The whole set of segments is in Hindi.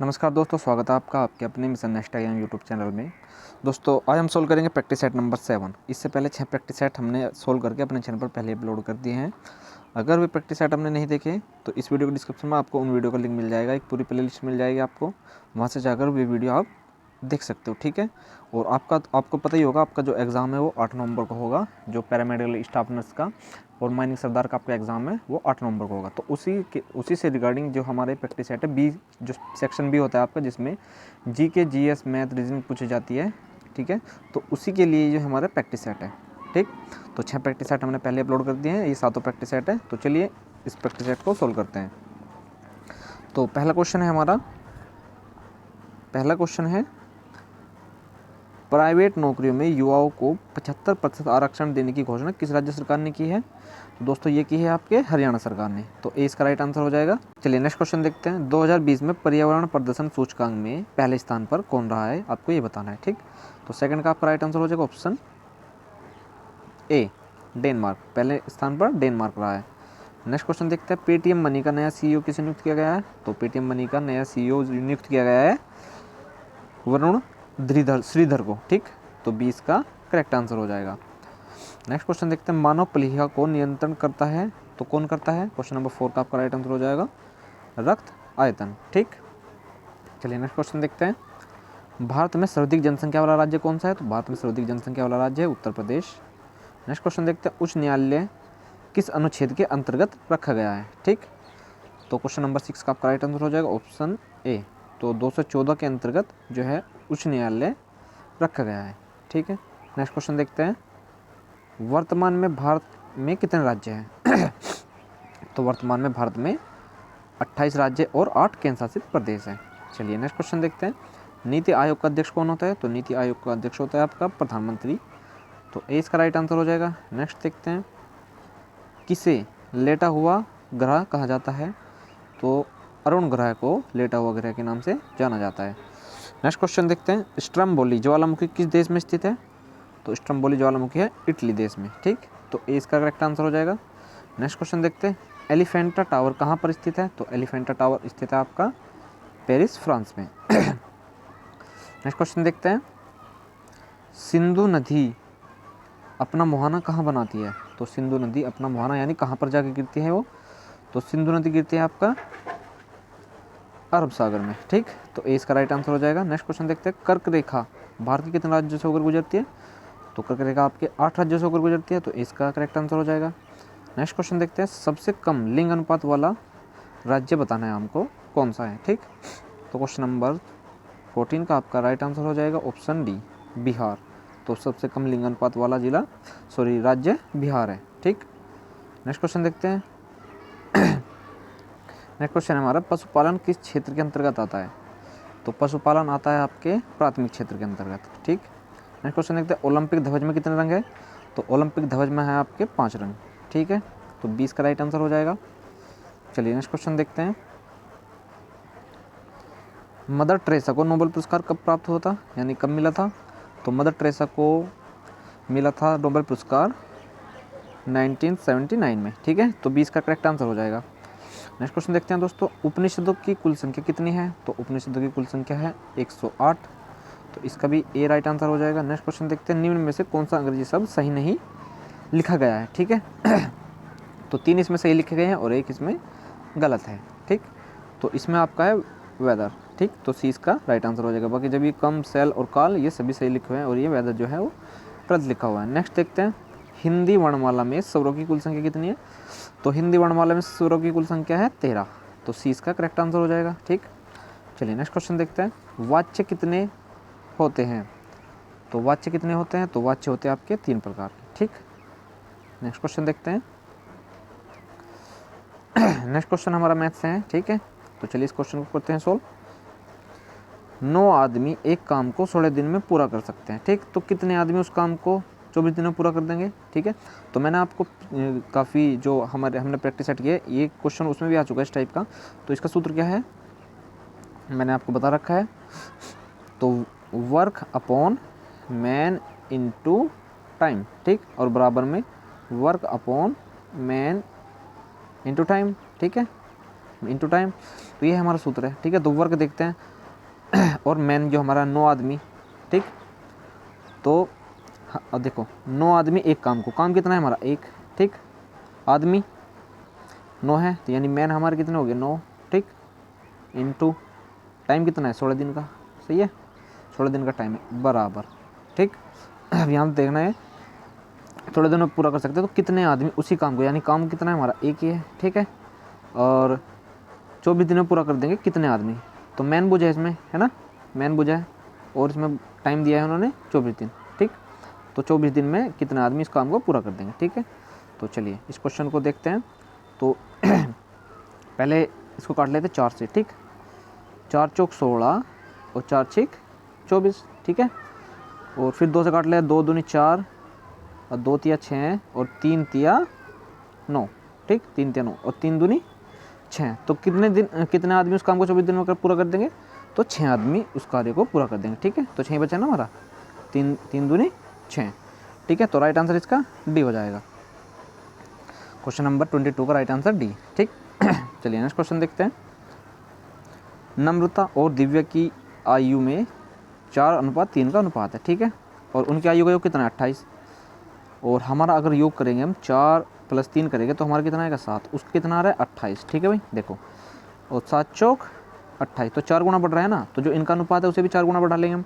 नमस्कार दोस्तों, स्वागत है आपका आपके अपने mission next I YouTube channel में। दोस्तों आज हम सोल्व करेंगे प्रैक्टिस सेट नंबर 7। इससे पहले 6 प्रैक्टिस सेट हमने सोल्व करके अपने चैनल पर पहले अपलोड कर दिए हैं। अगर वे प्रैक्टिस सेट हमने नहीं देखे तो इस वीडियो के डिस्क्रिप्शन में आपको उन वीडियो का लिंक मिल जाएगा, एक पूरी प्ले लिस्ट मिल जाएगी आपको, वहाँ से जाकर वे वीडियो आप देख सकते हो, ठीक है। और आपको पता ही होगा, आपका जो एग्ज़ाम है वो 8 नवंबर को होगा, जो पैरामेडिकल स्टाफ नर्स का और माइनिंग सरदार का आपका एग्ज़ाम है वो 8 नवंबर को होगा। तो उसी से रिगार्डिंग जो हमारे प्रैक्टिस सेट है बी, जो सेक्शन बी होता है आपका, जिसमें जी के जीएस मैथ रीजनिंग पूछी जाती है, ठीक है। तो उसी के लिए जो हमारा प्रैक्टिस सेट है, ठीक। तो 6 प्रैक्टिस सेट हमने पहले अपलोड कर दिए हैं, ये 7 प्रैक्टिस सेट है। तो चलिए इस प्रैक्टिस सेट को सोल्व करते हैं। तो पहला क्वेश्चन है प्राइवेट नौकरियों में युवाओं को 75% आरक्षण देने की घोषणा किस राज्य सरकार ने की है? तो दोस्तों ये की है आपके हरियाणा सरकार ने। तो ए इसका राइट आंसर हो जाएगा। चलिए नेक्स्ट क्वेश्चन देखते हैं। 2020 में पर्यावरण प्रदर्शन सूचकांक में पहले स्थान पर कौन रहा है, आपको ये बताना है, ठीक। तो सेकंड का आपका राइट आंसर हो जाएगा ऑप्शन ए, डेनमार्क। पहले स्थान पर डेनमार्क रहा है। नेक्स्ट क्वेश्चन देखते हैं। पेटीएम मनी का नया सीईओ किसे नियुक्त किया गया है? तो पेटीएम मनी का नया सीईओ नियुक्त किया गया है वरुण श्रीधर को, ठीक। तो 20 का करेक्ट आंसर हो जाएगा। नेक्स्ट क्वेश्चन देखते हैं। मानव प्लीहा को नियंत्रण करता है तो कौन करता है? क्वेश्चन नंबर 4 का आपका राइट आंसर हो जाएगा रक्त आयतन, ठीक। चलिए नेक्स्ट क्वेश्चन देखते हैं। भारत में सर्वाधिक जनसंख्या वाला राज्य कौन सा है? तो भारत में सर्वाधिक जनसंख्या वाला राज्य है उत्तर प्रदेश। नेक्स्ट क्वेश्चन देखते हैं। उच्च न्यायालय किस अनुच्छेद के अंतर्गत रखा गया है, ठीक। तो क्वेश्चन नंबर 6 का आपका राइट आंसर हो जाएगा ऑप्शन ए। तो 214 के अंतर्गत जो है उच्च न्यायालय रखा गया है, ठीक है। नेक्स्ट क्वेश्चन देखते हैं। वर्तमान में भारत में कितने राज्य हैं? तो वर्तमान में भारत में 28 राज्य और 8 केंद्र शासित प्रदेश हैं। चलिए नेक्स्ट क्वेश्चन देखते हैं। नीति आयोग का अध्यक्ष कौन होता है? तो नीति आयोग का अध्यक्ष होता है आपका प्रधानमंत्री। तो ए इसका राइट आंसर हो जाएगा। नेक्स्ट देखते हैं। किसे लेटा हुआ ग्रह कहा जाता है? तो अरुण ग्रह को लेटा हुआ ग्रह के नाम से जाना जाता है। नेक्स्ट क्वेश्चन देखते हैं। स्ट्रम्बोली ज्वालामुखी किस देश में स्थित है? तो स्ट्रम्बोली ज्वालामुखी है इटली देश में, ठीक। तो ए इसका करेक्ट आंसर हो जाएगा। नेक्स्ट क्वेश्चन देखते हैं। एलिफेंटा टावर कहाँ पर स्थित है? तो एलिफेंटा टावर स्थित है आपका पेरिस, फ्रांस में। नेक्स्ट क्वेश्चन देखते हैं। सिंधु नदी अपना मुहाना कहाँ बनाती है? तो सिंधु नदी अपना मुहाना यानी कहाँ पर जाकर गिरती है वो? तो सिंधु नदी गिरती है आपका अरब सागर में, ठीक। तो ए इसका राइट आंसर हो जाएगा। नेक्स्ट क्वेश्चन देखते हैं। कर्क रेखा भारत के कितने राज्यों से होकर गुजरती है? तो कर्क रेखा आपके 8 राज्यों से होकर गुजरती है। तो इसका करेक्ट आंसर हो जाएगा। नेक्स्ट क्वेश्चन देखते हैं। सबसे कम लिंग अनुपात वाला राज्य बताना है हमको, कौन सा है, ठीक। तो क्वेश्चन नंबर 14 का आपका राइट आंसर हो जाएगा ऑप्शन डी, बिहार। तो सबसे कम लिंग अनुपात वाला राज्य बिहार है, ठीक। नेक्स्ट क्वेश्चन देखते हैं। नेक्स्ट क्वेश्चन हमारा पशुपालन किस क्षेत्र के अंतर्गत आता है? तो पशुपालन आता है आपके प्राथमिक क्षेत्र के अंतर्गत, ठीक। नेक्स्ट क्वेश्चन देखते हैं। ओलंपिक ध्वज में कितने रंग है? तो ओलंपिक ध्वज में है आपके 5 रंग, ठीक है। तो 20 का राइट आंसर हो जाएगा। चलिए नेक्स्ट क्वेश्चन देखते हैं। मदर टेरेसा को नोबेल पुरस्कार कब प्राप्त हुआ था, यानी कब मिला था? तो मदर टेरेसा को मिला था नोबेल पुरस्कार 1979 में, ठीक है। तो 20 का करेक्ट आंसर हो जाएगा। नेक्स्ट क्वेश्चन देखते हैं दोस्तों। उपनिषदों की कुल संख्या कितनी है? तो उपनिषदों की कुल संख्या है 108। तो इसका भी ए राइट आंसर हो जाएगा। नेक्स्ट क्वेश्चन देखते हैं। निम्न में से कौन सा अंग्रेजी शब्द सही नहीं लिखा गया है, ठीक है। तो 3 इसमें सही लिखे गए हैं और 1 इसमें गलत है, ठीक। तो इसमें आपका है वेदर, ठीक। तो सी इसका राइट आंसर हो जाएगा। बाकी जब ये कम, सेल और काल ये सभी सही लिखे हुए हैं और ये वेदर जो है वो गलत लिखा हुआ है। नेक्स्ट देखते हैं। हिंदी वर्णमाला में स्वरों की कुल संख्या कितनी है? तो हिंदी वर्णमाला में स्वरों की कुल संख्या है 13। तो सी इसका करेक्ट आंसर हो जाएगा, ठीक। चलिए नेक्स्ट क्वेश्चन देखते हैं। वाच्य कितने होते हैं? तो वाच्य कितने होते हैं? तो वाच्य होते हैं आपके 3 प्रकार, ठीक। नेक्स्ट क्वेश्चन देखते हैं। नेक्स्ट क्वेश्चन हमारा मैथ से है, ठीक है। तो चलिए इस क्वेश्चन को करते हैं सोल्व। 9 आदमी एक काम को 16 दिन में पूरा कर सकते हैं, ठीक। तो कितने आदमी उस काम को 24 दिन में पूरा कर देंगे, ठीक है। तो मैंने आपको काफ़ी जो हमने प्रैक्टिस सेट किया है, ये क्वेश्चन उसमें भी आ चुका है इस टाइप का। तो इसका सूत्र क्या है मैंने आपको बता रखा है। तो work upon man into time, ठीक। और बराबर में work upon man into time, ठीक है, इनटू टाइम। तो ये हमारा सूत्र है, ठीक है। तो वर्क देखते हैं और मैन जो हमारा 9 आदमी, ठीक। तो अब देखो 9 आदमी एक काम को, काम कितना है हमारा 1, ठीक। आदमी 9 है तो यानी मैन हमारे कितने हो गए 9, ठीक। इनटू टाइम कितना है 16 दिन का, सही है, 16 दिन का टाइम है बराबर, ठीक। अब यहाँ पे देखना है 16 दिन में पूरा कर सकते हैं तो कितने आदमी उसी काम को, यानी काम कितना है हमारा एक ही है, ठीक है। और 24 दिन में पूरा कर देंगे कितने आदमी, तो मैन बुझा है इसमें, है ना, मैन बुझा है और इसमें टाइम दिया है उन्होंने 24 दिन, ठीक। तो 24 दिन में कितने आदमी इस काम को पूरा कर देंगे, ठीक है। तो चलिए इस क्वेश्चन को देखते हैं। तो पहले इसको काट लेते 4 से, ठीक। 4 चौक 16 और 4 छीक 24, ठीक है। और फिर 2 से काट लिया, 2 दूनी 4 और 2 तिया 6 और 3 तिया 9, ठीक। 3 तिया 9 और 3 दूनी 6। तो कितने दिन, कितने आदमी उस काम को 24 दिन में पूरा कर देंगे, तो 6 आदमी उस कार्य को पूरा कर देंगे, ठीक है। तो 6 बचा ना हमारा, 3 दूनी 6, ठीक है। तो राइट आंसर इसका डी हो जाएगा। क्वेश्चन नंबर 22 का राइट आंसर डी, ठीक। चलिए नेक्स्ट क्वेश्चन देखते हैं। नम्रता और दिव्या की आयु में 4:3 का अनुपात है, ठीक है। और उनकी आयु का योग कितना है 28। और हमारा अगर योग करेंगे हम 4 + 3 करेंगे तो हमारा कितना आएगा 7, उसका कितना आ रहा है 28, ठीक है भाई। देखो और 7 चौक 28, तो 4 गुना बढ़ रहा है ना, तो जो इनका अनुपात है उसे भी 4 गुना बढ़ा लेंगे हम।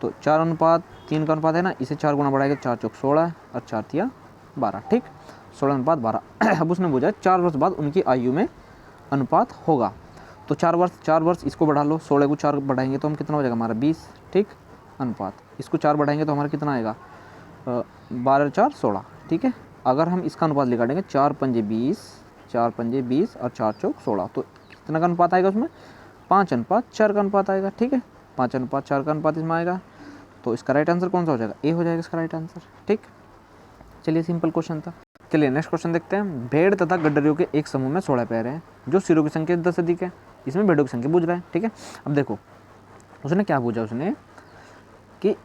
तो 4:3 का अनुपात है ना, इसे 4 गुना बढ़ाएगा, 4 चौक 16 और 4 तिया 12, ठीक। 16:12। अब उसने पूछा 4 वर्ष बाद उनकी आयु में अनुपात होगा। तो 4 वर्ष इसको बढ़ा लो, 16 को 4 बढ़ाएंगे तो हम कितना हो जाएगा हमारा 20, ठीक। अनुपात इसको 4 बढ़ाएंगे तो हमारा कितना आएगा 12 4 16, ठीक है। अगर हम इसका अनुपात निकालेंगे 4 पंजे 20, 4 पंजे 20 और 4 चौक 16, तो कितना का अनुपात आएगा उसमें 5:4 का अनुपात आएगा, ठीक है। 5:4 का अनुपात इसमें आएगा। तो इसका राइट आंसर कौन सा हो जाएगा, ए हो जाएगा इसका राइट आंसर, ठीक। चलिए सिंपल क्वेश्चन था। चलिए नेक्स्ट क्वेश्चन देखते हैं। भेड़ तथा गड्डरियों के एक समूह में 16 पैर हैं जो सिरों की संख्या 10 अधिक है। इसमें भेड़ों की संख्या पूछ रहा है, ठीक है। अब देखो उसने क्या पूछा, उसने कि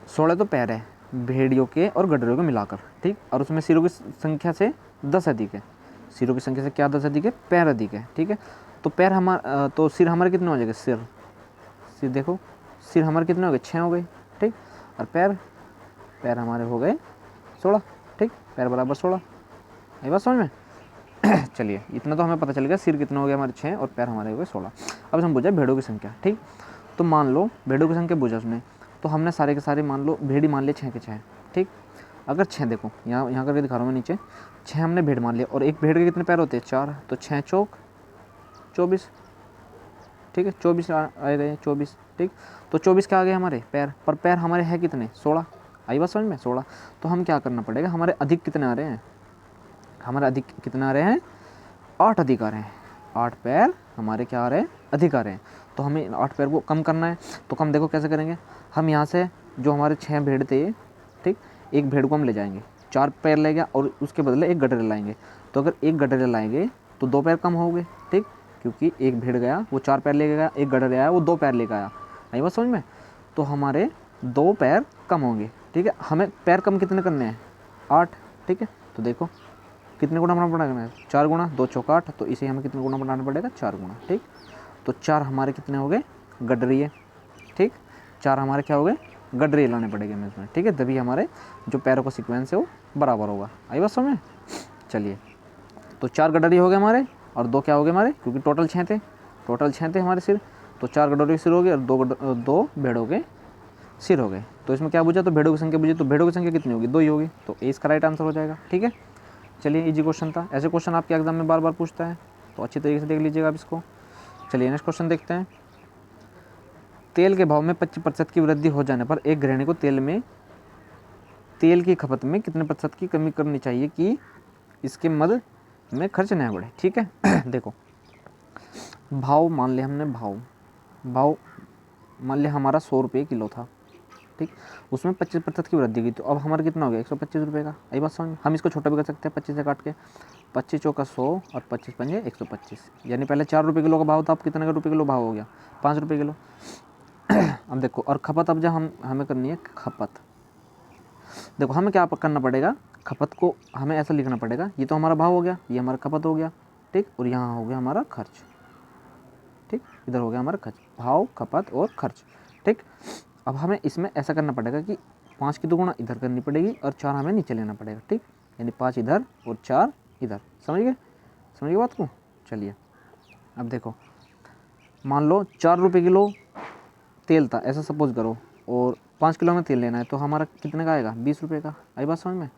16 तो पैर है भेड़ियों के और गड्डरियों के मिलाकर, ठीक। और उसमें सिरों की संख्या से 10 अधिक है। सिरों की संख्या से क्या 10 अधिक है, पैर अधिक है, ठीक है। तो पैर हमारा, तो सिर हमारे कितने हो जाएंगे, सिर देखो सिर हमारे कितने हो गए 6 हो गए, ठीक। और पैर हमारे हो गए 16, ठीक। पैर बराबर 16, ये बात समझ में। चलिए इतना तो हमें पता चल गया, सिर कितना हो गया हमारे 6 और पैर हमारे हो गए 16। अब हम पूछा भेड़ों की संख्या, ठीक। तो मान लो भेड़ों की संख्या पूछा उसने, तो हमने सारे के सारे मान लो भेड़ी मान लिए 6 के 6, ठीक। अगर 6 देखो यहाँ करके दिखा रहा हूँ मैं नीचे, 6 हमने भेड़ मान लिया और एक भेड़ के कितने पैर होते हैं 4, तो 6 चौक 24, ठीक है। 24 आ गए 24, ठीक। तो 24 क्या आ गए हमारे पैर, पर पैर हमारे हैं कितने 16, आई बात समझ में 16। तो हम क्या करना पड़ेगा, हमारे अधिक कितने आ रहे हैं, हमारे अधिक कितने आ रहे हैं 8 अधिक आ रहे हैं, 8 पैर हमारे क्या आ रहे हैं अधिक आ रहे हैं। तो हमें 8 पैर को कम करना है। तो कम देखो कैसे करेंगे, हम यहाँ से जो हमारे 6 भेड़ थे, ठीक, एक भेड़ को हम ले जाएंगे, 4 पैर ले गया और उसके बदले एक गडरे लाएंगे। तो अगर एक गडरे लाएंगे तो 2 पैर कम हो गए, ठीक, क्योंकि एक भेड़ गया वो 4 पैर लेके गया, एक गडरे आया वो 2 पैर लेकर आया, आई बात समझ में। तो हमारे 2 पैर कम होंगे, ठीक है। हमें पैर कम कितने करने हैं 8, ठीक है। तो देखो कितने गुना बनाना पड़ेगा 4 गुना, 2 चौक 8, तो इसे हमें कितने गुना बनाना पड़ेगा 4 गुना, ठीक। तो 4 हमारे कितने हो गए गडरिए, ठीक। 4 हमारे क्या हो गए गडरिए लाने पड़ेंगे हमें इसमें, ठीक है। तभी हमारे जो पैरों का सीक्वेंस है वो बराबर होगा, आई बात समझ में। चलिए तो 4 गडरिए हो गए हमारे और 2 क्या हो गए हमारे, क्योंकि टोटल 6 थे हमारे सिर, तो 4 गडरियों के सिर हो गए और 2 भेड़ों के सिर हो गए। तो इसमें क्या पूछा, तो भेड़ों की संख्या पूछी, तो भेड़ों की संख्या कितनी होगी 2 ही होगी, तो ए इसका राइट आंसर हो जाएगा, ठीक है। चलिए इजी क्वेश्चन था, ऐसे क्वेश्चन आपके एग्जाम में बार बार पूछता है, तो अच्छी तरीके से देख लीजिएगा आप इसको। चलिए नेक्स्ट क्वेश्चन देखते हैं। तेल के भाव में 25% की वृद्धि हो जाने पर एक गृहिणी को तेल की खपत में कितने प्रतिशत की कमी करनी चाहिए कि इसके मद में खर्च न बढ़े, ठीक है। देखो भाव मान लिया हमने, भाव मान लिया हमारा 100 रुपये किलो था, ठीक। उसमें 25% की वृद्धि की, तो अब हमारा कितना हो गया 125 रुपये का, आई बात समझ। हम इसको छोटा भी कर सकते हैं 25 से काट के, 25 चौका 100 और 25 पंजे 125, यानी पहले 4 रुपये किलो का भाव था, अब कितने का रुपये किलो भाव हो गया 5 रुपये किलो। अब देखो और खपत, अब जब हमें करनी है खपत, देखो हमें क्या करना पड़ेगा, खपत को हमें ऐसा लिखना पड़ेगा, ये तो हमारा भाव हो गया, ये हमारा खपत हो गया, ठीक। और यहाँ हो गया हमारा खर्च, ठीक, इधर हो गया हमारा खर्च, भाव, खपत और खर्च। ठीक, अब हमें इसमें ऐसा करना पड़ेगा कि 5 की दोगुना इधर करनी पड़ेगी और 4 हमें नीचे लेना पड़ेगा। ठीक, यानी 5 इधर और 4 इधर। समझ गए बात को। चलिए अब देखो, मान लो 4 रुपये किलो तेल था, ऐसा सपोज करो, और 5 किलो में तेल लेना है, तो हमारा कितने का आएगा? 20 रुपये का। आई बात समझ में।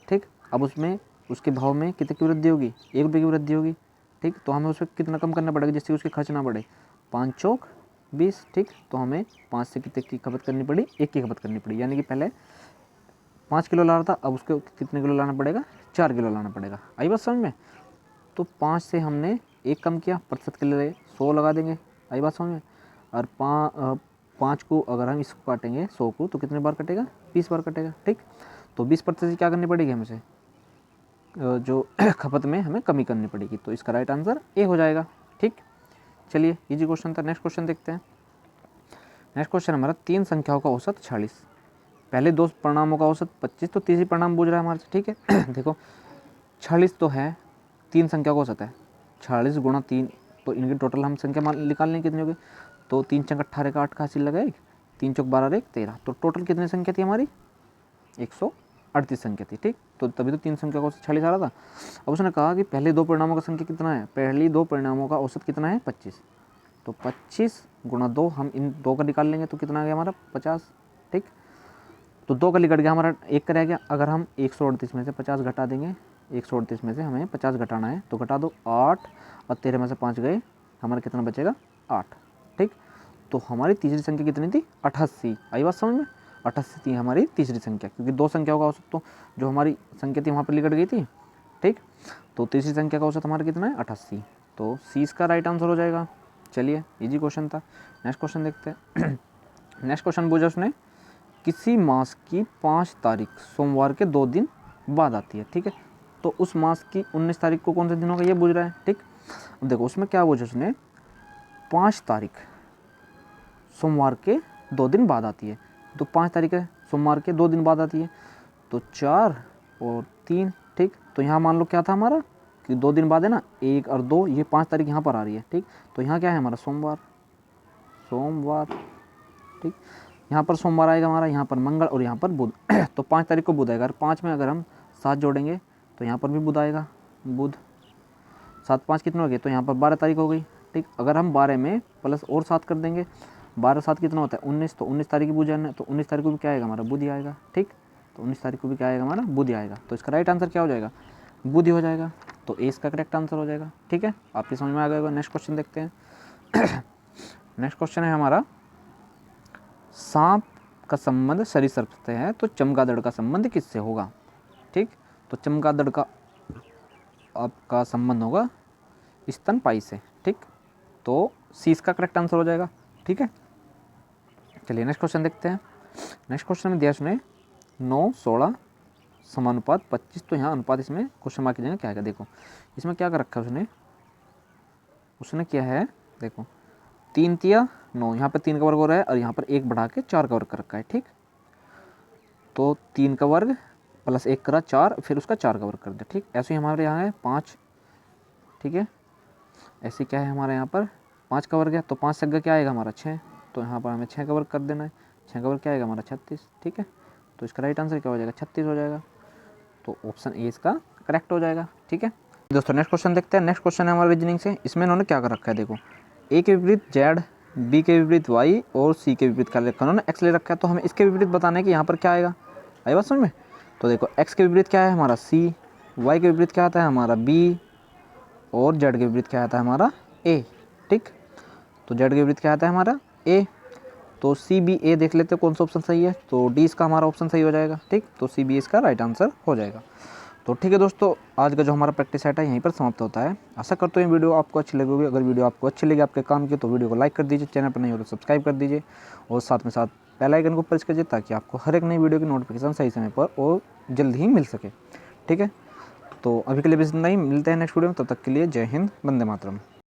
ठीक, अब उसमें उसके भाव में कितने की वृद्धि होगी? 1 रुपये की वृद्धि होगी। ठीक, तो हमें उसमें कितना कम करना पड़ेगा जिससे उसके खर्च ना बढ़े? 5 चौक 20। ठीक, तो हमें 5 से कितने की खपत करनी पड़ी? 1 की खपत करनी पड़ी, यानी कि पहले 5 किलो ला रहा था, अब उसको कितने किलो लाना पड़ेगा? 4 किलो लाना पड़ेगा। आई बात समझ में। तो 5 से हमने 1 कम किया, प्रतिशत के लिए 100 लगा देंगे। आई बात समझ में। और 5 को अगर हम इसको काटेंगे 100 को, तो कितने बार कटेगा? 20 बार कटेगा। ठीक, तो 20% क्या करनी पड़ेगी हमें से? जो खपत में हमें कमी करनी पड़ेगी। तो इसका राइट आंसर ए हो जाएगा। ठीक, चलिए इजी क्वेश्चन था। नेक्स्ट क्वेश्चन देखते हैं। नेक्स्ट क्वेश्चन हमारा 3 संख्याओं का औसत 46, पहले 2 परिणामों का औसत 25, तो तीसरी परिणाम पूछ रहा है हमारे से। ठीक है देखो 46 तो है, 3 संख्या का औसत है, 46 गुणा 3, तो इनकी टोटल हम संख्या निकालने कितनी होगी? तो 3 चंग 18 का 8 का हासिल लगा 1, 3 चौक 12 1 13, तो टोटल कितनी संख्या थी हमारी? 138 संख्या थी। ठीक, तो तभी तो 3 संख्या का औसत 46 आ रहा था। अब उसने कहा कि पहले 2 परिणामों का संख्या कितना है? पहली 2 परिणामों का औसत कितना है? 25, तो 25 गुणा 2, हम इन 2 का निकाल लेंगे, तो कितना आ गया हमारा? 50। ठीक, तो 2 का निकट गया हमारा, 1 का रह गया। अगर हम 138 में से 50 घटा देंगे, 138 में से हमें 50 घटाना है, तो घटा दो 8, और 13 में से 5 गए, हमारा कितना बचेगा? 8। ठीक, तो हमारी तीसरी संख्या कितनी थी? 88। आई बात समझ में। 88 थी हमारी तीसरी संख्या, क्योंकि 2 संख्याओं का औसत तो जो हमारी संख्या थी वहाँ पर निकट गई थी। ठीक, तो तीसरी संख्या का औसत हमारा कितना है? 88। तो सी इसका राइट आंसर हो जाएगा। चलिए इजी क्वेश्चन था। नेक्स्ट क्वेश्चन देखते हैं। नेक्स्ट क्वेश्चन पूछा उसने, किसी मास की 5 तारीख सोमवार के 2 दिन बाद आती है। ठीक है, तो उस मास की 19 तारीख को कौन सा दिन होगा ये पूछ रहा है। ठीक, अब देखो उसमें क्या पूछा उसने, 5 तारीख सोमवार के 2 दिन बाद आती है, तो 5 तारीख है सोमवार के 2 दिन बाद आती है, तो 4 और 3। ठीक, तो यहाँ मान लो क्या था हमारा कि 2 दिन बाद है ना, 1 और 2, ये 5 तारीख यहाँ पर आ रही है। ठीक, तो यहाँ क्या है हमारा? सोमवार। ठीक, यहाँ पर सोमवार आएगा हमारा, यहाँ पर मंगल और यहाँ पर बुध। तो 5 तारीख को बुध आएगा। 5 में अगर हम 7 जोड़ेंगे तो यहाँ पर भी बुध आएगा। बुध 7 5 कितने हो गए? तो यहाँ पर 12 तारीख हो गई। ठीक, अगर हम 12 में प्लस और 7 कर देंगे, 12 7 कितना होता है? 19, तो 19 तारीख की पूजा है, तो 19 तारीख को भी क्या आएगा हमारा? बुध ही आएगा। ठीक, तो 19 तारीख को भी क्या आएगा हमारा? बुध ही आएगा। तो इसका राइट आंसर क्या हो जाएगा? बुध ही हो जाएगा। तो ए इसका करेक्ट आंसर हो जाएगा। ठीक है, आपकी समझ में आ गया होगा। नेक्स्ट क्वेश्चन देखते हैं। नेक्स्ट क्वेश्चन है हमारा, सांप का संबंध सरीसृप से है, तो चमगादड़ का संबंध किससे होगा? ठीक, तो चमगादड़ का आपका संबंध होगा स्तनपायी से। ठीक, तो सी इसका करेक्ट आंसर हो जाएगा। ठीक है, चलिए नेक्स्ट क्वेश्चन देखते हैं। नेक्स्ट क्वेश्चन में दिया उसने 9 16 समानुपात 25, तो यहाँ अनुपात इसमें क्वेश्चन मार्क की जगह क्या है? देखो इसमें क्या कर रखा है उसने क्या है, देखो 3 तिया 9, यहाँ पर 3 का वर्ग हो रहा है और यहाँ पर 1 बढ़ा के 4 का वर्ग कर रखा है। ठीक, तो 3 का वर्ग प्लस 1 करा 4, फिर उसका 4 का वर्ग कर दिया। ठीक, ऐसे ही हमारे यहाँ है 5। ठीक है, ऐसे क्या है हमारे यहाँ पर 5 का वर्ग है, तो 5 से क्या आएगा हमारा? 6, तो यहाँ पर हमें 6 का वर्ग कर देना है। 6 का वर्ग क्या आएगा हमारा? 36। ठीक है, तो इसका राइट आंसर क्या हो जाएगा? 36 हो जाएगा। तो ऑप्शन ए इसका करेक्ट हो जाएगा। ठीक है दोस्तों, नेक्स्ट क्वेश्चन देखते हैं। नेक्स्ट क्वेश्चन है हमारा रीजनिंग से। इसमें इन्होंने क्या कर रखा है, देखो ए के विपरीत जेड, बी के विपरीत वाई और सी के विपरीत क्या रखा है उन्होंने? एक्स ले रखा है। तो हमें इसके विपरीत बताना है कि यहाँ पर क्या आएगा। आई बात समझ में। तो देखो एक्स के विपरीत क्या है हमारा? सी, वाई के विपरीत क्या आता है हमारा? बी, और जेड के विपरीत क्या आता है हमारा? ए। ठीक, तो जेड के विपरीत क्या आता है हमारा? ए। तो सी बी ए देख लेते हैं कौन सा ऑप्शन सही है, तो डी इसका हमारा ऑप्शन सही हो जाएगा। ठीक, तो सी बी इसका राइट आंसर हो जाएगा। तो ठीक है दोस्तों, आज का जो हमारा प्रैक्टिस सेट है यहीं पर समाप्त होता है। आशा करते हैं वीडियो आपको अच्छी लगी होगी। अगर वीडियो आपको अच्छी लगी आपके काम की, तो वीडियो को लाइक कर दीजिए, चैनल पर नहीं हो तो सब्सक्राइब कर दीजिए, और साथ में साथ बेल आइकन को प्रेस कीजिए ताकि आपको हर एक नई वीडियो की नोटिफिकेशन सही समय पर और जल्द ही मिल सके। ठीक है, तो अभी के लिए बस इतना ही, मिलते हैं नेक्स्ट वीडियो में। तब तक के लिए जय हिंद, वंदे मातरम।